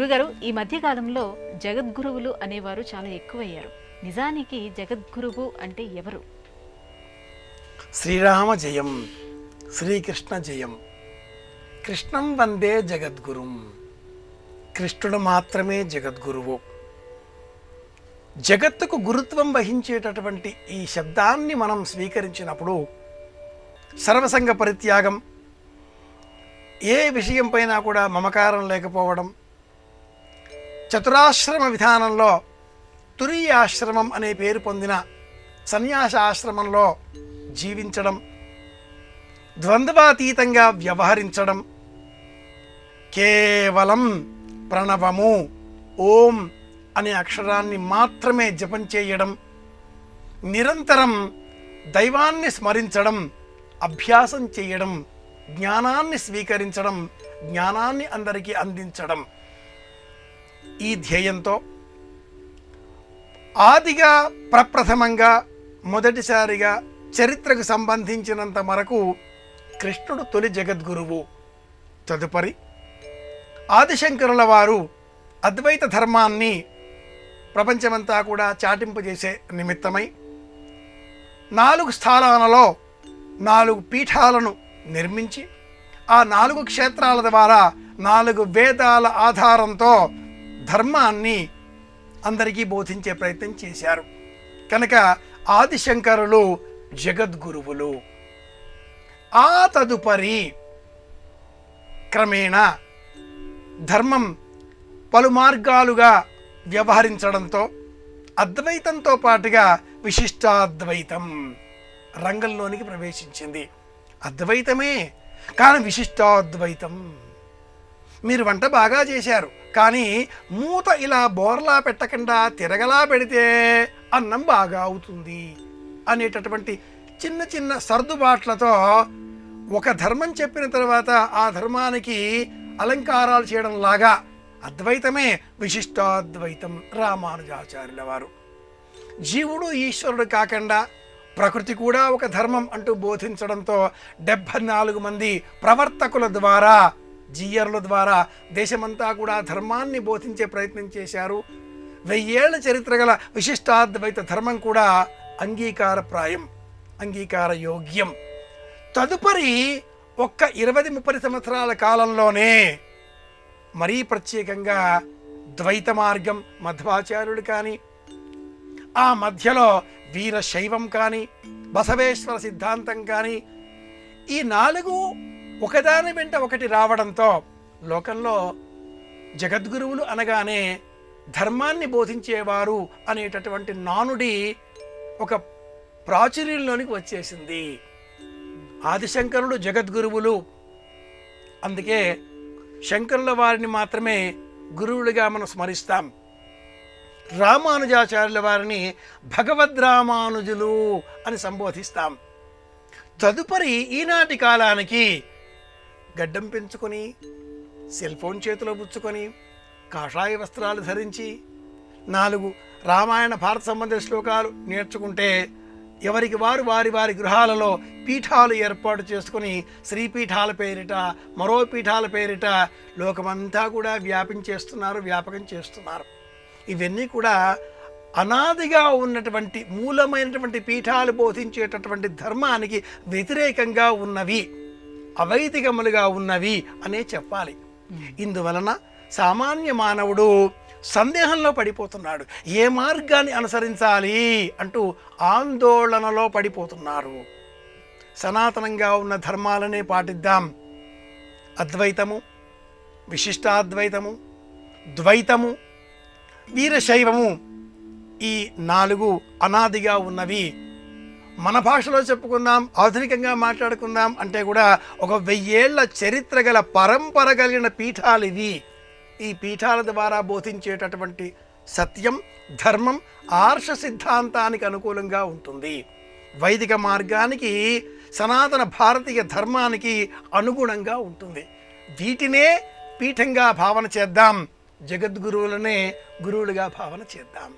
గురుగారు, ఈ మధ్య కాలంలో జగద్గురువులు అనేవారు చాలా ఎక్కువయ్యారు. నిజానికి జగద్గురువు అంటే ఎవరు? శ్రీరామ జయం, శ్రీకృష్ణ జయం. కృష్ణం వందే జగద్గురుం. కృష్ణుడు మాత్రమే జగద్గురువు. జగత్తుకు గురుత్వం వహించేటటువంటి ఈ శబ్దాన్ని మనం స్వీకరించినప్పుడు సర్వసంగ పరిత్యాగం, ఏ విషయం పైన కూడా మమకారం లేకపోవడం, చతురాశ్రమ విధానంలో తురీయాశ్రమం అనే పేరు పొందిన సన్యాస ఆశ్రమంలో జీవించడం, ద్వంద్వాతీతంగా వ్యవహరించడం, కేవలం ప్రణవము ఓం అనే అక్షరాన్ని మాత్రమే జపం చేయడం, నిరంతరం దైవాన్ని స్మరించడం, అభ్యాసం చేయడం, జ్ఞానాన్ని స్వీకరించడం, జ్ఞానాన్ని అందరికీ అందించడం, ఈ ధ్యేయంతో ఆదిగా ప్రప్రథమంగా మొదటిసారిగా చరిత్రకు సంబంధించినంత వరకు కృష్ణుడు తొలి జగద్గురువు. తదుపరి ఆదిశంకరుల వారు అద్వైత ధర్మాన్ని ప్రపంచమంతా కూడా చాటింపజేసే నిమిత్తమై 4 స్థానాలలో 4 పీఠాలను నిర్మించి ఆ 4 క్షేత్రాల ద్వారా 4 వేదాల ఆధారంతో ధర్మాన్ని అందరికీ బోధించే ప్రయత్నం చేశారు. కనుక ఆదిశంకరులు జగద్గురువులు. ఆ తదుపరి క్రమేణా ధర్మం పలు మార్గాలుగా వ్యవహరించడంతో అద్వైతంతో పాటుగా విశిష్టాద్వైతం రంగంలోనికి ప్రవేశించింది. అద్వైతమే కానీ విశిష్టాద్వైతం. మీరు వంట బాగా చేశారు, కానీ మూత ఇలా బోర్లా పెట్టకుండా తిరగలా పెడితే అన్నం బాగా అవుతుంది అనేటటువంటి చిన్న చిన్న సర్దుబాట్లతో ఒక ధర్మం చెప్పిన తర్వాత ఆ ధర్మానికి అలంకారాలు చేయడం లాగా అద్వైతమే విశిష్టాద్వైతం. రామానుజాచార్యుల వారు జీవుడు ఈశ్వరుడు కాకుండా ప్రకృతి కూడా ఒక ధర్మం అంటూ బోధించడంతో 74 మంది ప్రవర్తకుల ద్వారా, జీయర్ల ద్వారా దేశమంతా కూడా ధర్మాన్ని బోధించే ప్రయత్నం చేశారు. 1000 ఏళ్ల చరిత్ర గల విశిష్టాద్వైత ధర్మం కూడా అంగీకారప్రాయం, అంగీకార యోగ్యం. తదుపరి ఒక్క 20-30 సంవత్సరాల కాలంలోనే మరీ ప్రత్యేకంగా ద్వైత మార్గం మధ్వాచార్యుడు కానీ, ఆ మధ్యలో వీరశైవం కానీ, బసవేశ్వర సిద్ధాంతం కానీ, ఈ 4 ఒకదాని వెంట ఒకటి రావడంతో లోకంలో జగద్గురువులు అనగానే ధర్మాన్ని బోధించేవారు అనేటటువంటి నానుడి ఒక ప్రాచుర్యంలోనికి వచ్చేసింది. ఆదిశంకరుడు జగద్గురువులు. అందుకే శంకరుల వారిని మాత్రమే గురువులుగా మనం స్మరిస్తాం. రామానుజాచార్యుల వారిని భగవద్రామానుజులు అని సంబోధిస్తాం. తదుపరి ఈనాటి కాలానికి గడ్డం పెంచుకొని, సెల్ ఫోన్ చేతిలో పుచ్చుకొని, కాషాయ వస్త్రాలు ధరించి 4 రామాయణ భారత సంబంధ శ్లోకాలు నేర్చుకుంటే ఎవరికి వారు వారి వారి గృహాలలో పీఠాలు ఏర్పాటు చేసుకుని శ్రీపీఠాల పేరిట, మరో పీఠాల పేరిట లోకమంతా కూడా వ్యాపకం చేస్తున్నారు. ఇవన్నీ కూడా అనాదిగా ఉన్నటువంటి మూలమైనటువంటి పీఠాలు బోధించేటటువంటి ధర్మానికి వ్యతిరేకంగా ఉన్నవి, అవైదికములుగా ఉన్నవి అనే చెప్పాలి. ఇందువలన సామాన్య మానవుడు సందేహంలో పడిపోతున్నాడు. ఏ మార్గాన్ని అనుసరించాలి అంటూ ఆందోళనలో పడిపోతున్నారు. సనాతనంగా ఉన్న ధర్మాలనే పాటిద్దాం. అద్వైతము, విశిష్టాద్వైతము, ద్వైతము, వీరశైవము, ఈ 4 అనాదిగా ఉన్నవి. మన భాషలో చెప్పుకుందాం, ఆధునికంగా మాట్లాడుకుందాం అంటే కూడా ఒక 1000 ఏళ్ల చరిత్ర గల పరంపర కలిగిన పీఠాలు ఇవి. ఈ పీఠాల ద్వారా బోధించేటటువంటి సత్యం, ధర్మం ఆర్ష సిద్ధాంతానికి అనుకూలంగా ఉంటుంది. వైదిక మార్గానికి, సనాతన భారతీయ ధర్మానికి అనుగుణంగా ఉంటుంది. వీటినే పీఠంగా భావన చేద్దాం, జగద్గురువులనే గురువులుగా భావన చేద్దాం.